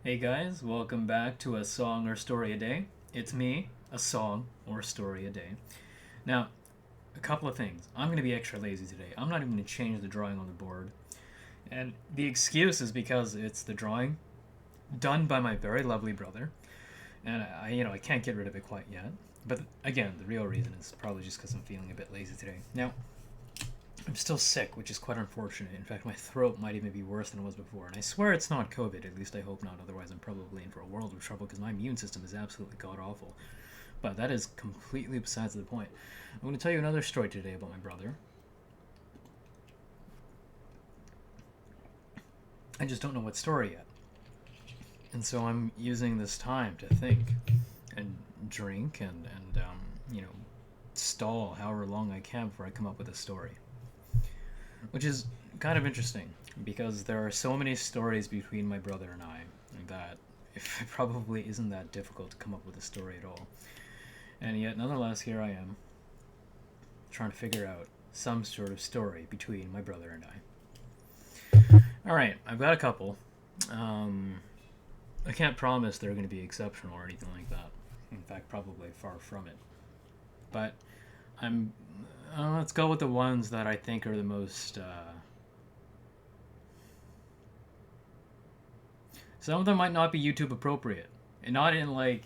Hey guys, welcome back to A Song or Story a Day. It's me, a song or story a day. Now, a couple of things. I'm going to be extra lazy today. I'm not even going to change the drawing on the board. And the excuse is because it's the drawing done by my very lovely brother. And I can't get rid of it quite yet. But again, the real reason is probably just because I'm feeling a bit lazy today. Now, I'm still sick, which is quite unfortunate. In fact, my throat might even be worse than it was before. And I swear it's not COVID, at least I hope not. Otherwise, I'm probably in for a world of trouble because my immune system is absolutely god awful. But that is completely besides the point. I'm going to tell you another story today about my brother. I just don't know what story yet. And so I'm using this time to think and drink and stall however long I can before I come up with a story. Which is kind of interesting because there are so many stories between my brother and I that it probably isn't that difficult to come up with a story at all. And yet, nonetheless, here I am trying to figure out some sort of story between my brother and I. Alright, I've got a couple. I can't promise they're going to be exceptional or anything like that. In fact, probably far from it. But I'm. Let's go with the ones that I think are the most. Some of them might not be YouTube appropriate, and not in like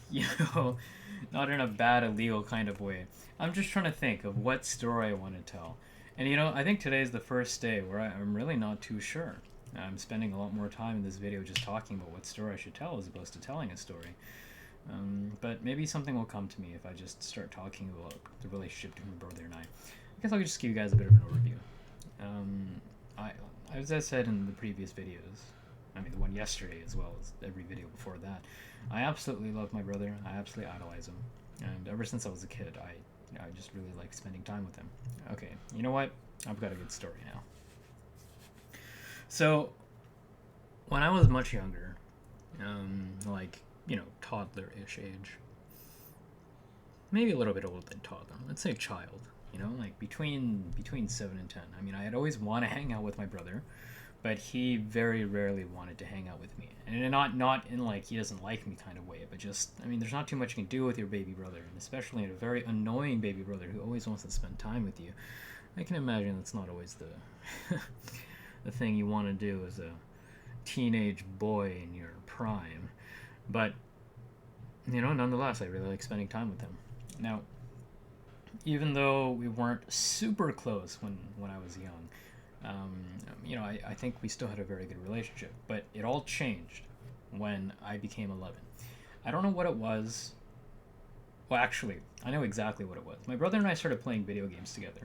not in a bad illegal kind of way. I'm just trying to think of what story I want to tell, and I think today is the first day where I'm really not too sure. I'm spending a lot more time in this video just talking about what story I should tell as opposed to telling a story. But maybe something will come to me if I just start talking about the relationship between my brother and I guess I'll just give you guys a bit of an overview. I, as I said in the previous videos, I mean the one yesterday as well as every video before that, I absolutely love my brother. I absolutely idolize him, and ever since I was a kid, I just really like spending time with him. Okay, you know what? I've got a good story now. So, when I was much younger, like toddler-ish age, maybe a little bit older than toddler. Let's say child. Like between 7 and 10. I mean, I'd always want to hang out with my brother, but he very rarely wanted to hang out with me, and not in like he doesn't like me kind of way, but just I mean, there's not too much you can do with your baby brother, and especially a very annoying baby brother who always wants to spend time with you. I can imagine that's not always the the thing you want to do as a teenage boy in your prime, but nonetheless, I really like spending time with him. Now, even though we weren't super close when I was young, I think we still had a very good relationship. But it all changed when I became 11. I don't know what it was. Well, actually, I know exactly what it was. My brother and I started playing video games together.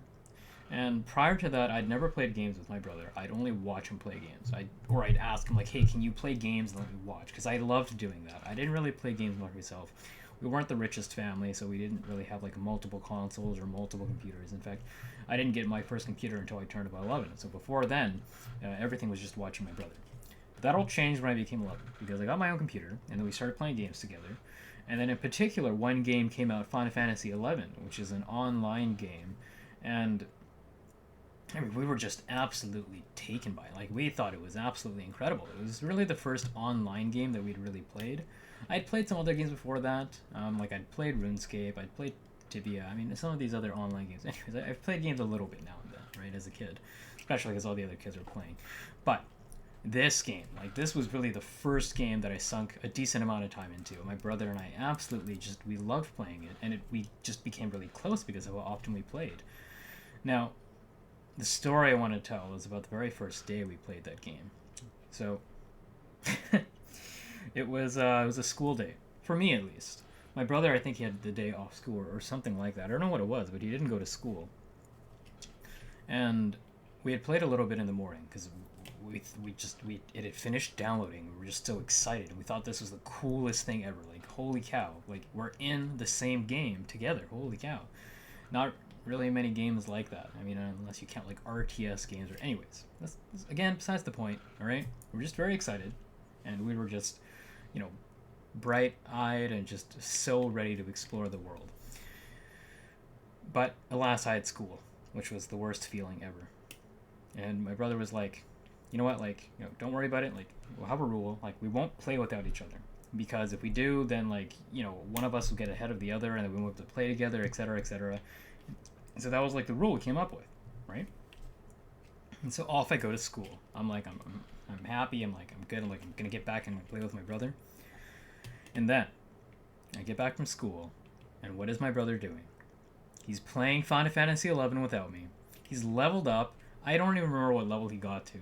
And prior to that, I'd never played games with my brother. I'd only watch him play games. I'd ask him like, "Hey, can you play games and let me watch?" Because I loved doing that. I didn't really play games much myself. We weren't the richest family, so we didn't really have like multiple consoles or multiple computers. In fact, I didn't get my first computer until I turned about 11. So before then, everything was just watching my brother. But that all changed when I became 11 because I got my own computer and then we started playing games together. And then in particular, one game came out, Final Fantasy 11, which is an online game, and I mean, we were just absolutely taken by it. Like, we thought it was absolutely incredible. It was really the first online game that we'd really played. I'd played some other games before that. Like, I'd played RuneScape, I'd played Tibia. I mean, some of these other online games. Anyways, I've played games a little bit now and then, right, as a kid. Especially because all the other kids were playing. But this game, like, this was really the first game that I sunk a decent amount of time into. My brother and I absolutely we loved playing it. And we just became really close because of how often we played. Now, the story I want to tell is about the very first day we played that game. So, it was a school day for me at least. My brother, I think he had the day off school or something like that. I don't know what it was, but he didn't go to school. And we had played a little bit in the morning because it had finished downloading. We were just so excited, and we thought this was the coolest thing ever. Like, holy cow! Like, we're in the same game together. Holy cow! Not really many games like that. I mean, unless you count like RTS games or anyways. That's again besides the point. All right, we're just very excited, and we were just, bright-eyed and just so ready to explore the world. But alas, I had school, which was the worst feeling ever. And my brother was like, you know what, like, don't worry about it. Like, we'll have a rule. Like, we won't play without each other. Because if we do, then, like, one of us will get ahead of the other and then we won't have to play together, etc., etc. So that was, like, the rule we came up with, right? And so off I go to school. I'm like, I'm happy. I'm like, I'm good. I'm like, I'm going to get back and play with my brother. And then I get back from school, and what is my brother doing? He's playing Final Fantasy XI without me. He's leveled up. I don't even remember what level he got to,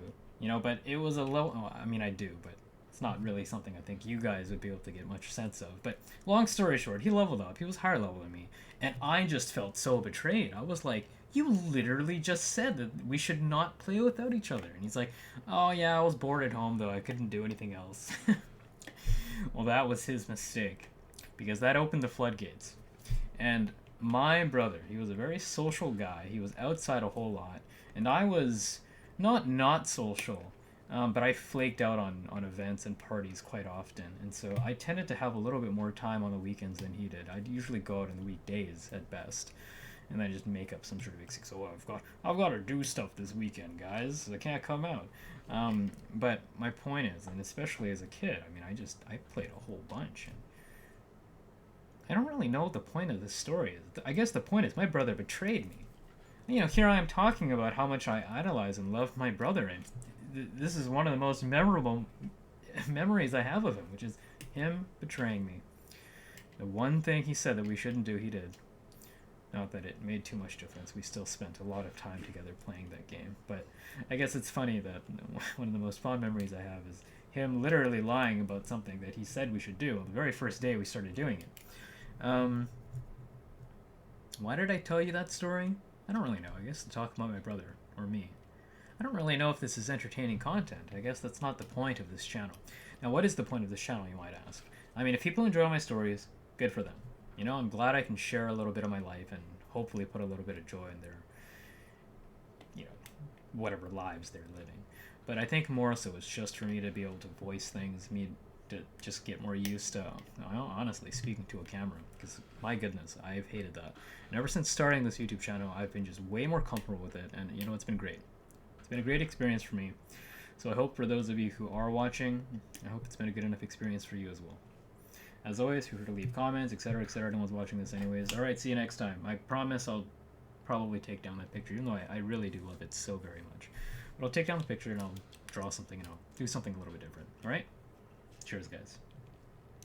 but it was a level. Oh, I mean, I do, but it's not really something I think you guys would be able to get much sense of. But long story short, he leveled up. He was higher level than me, and I just felt so betrayed. I was like, you literally just said that we should not play without each other. And he's like, oh yeah, I was bored at home though. I couldn't do anything else. Well, that was his mistake, because that opened the floodgates. And my brother, he was a very social guy. He was outside a whole lot, and I was not social, but I flaked out on events and parties quite often, and so I tended to have a little bit more time on the weekends than he did. I'd usually go out on the weekdays at best, and then just make up some sort of excuse. Oh, I've got to do stuff this weekend, guys. I can't come out. But my point is, and especially as a kid, I mean, I played a whole bunch, and I don't really know what the point of this story is. I guess the point is my brother betrayed me. Here I am talking about how much I idolize and love my brother, and this is one of the most memorable memories I have of him, which is him betraying me. The one thing he said that we shouldn't do, he did. Not that it made too much difference. We still spent a lot of time together playing that game. But I guess it's funny that one of the most fond memories I have is him literally lying about something that he said we should do on the very first day we started doing it. Why did I tell you that story? I don't really know. I guess to talk about my brother, or me. I don't really know if this is entertaining content. I guess that's not the point of this channel. Now, what is the point of this channel, you might ask? I mean, if people enjoy my stories, good for them. I'm glad I can share a little bit of my life and hopefully put a little bit of joy in their, whatever lives they're living. But I think more so it's just for me to be able to voice things, me to just get more used to, honestly, speaking to a camera. Because, my goodness, I've hated that. And ever since starting this YouTube channel, I've been just way more comfortable with it. And, it's been great. It's been a great experience for me. So I hope for those of you who are watching, I hope it's been a good enough experience for you as well. As always, feel free to leave comments, etc., etc. No one's watching this anyways. Alright, see you next time. I promise I'll probably take down that picture, even though I really do love it so very much. But I'll take down the picture and I'll draw something and I'll do something a little bit different. Alright? Cheers, guys.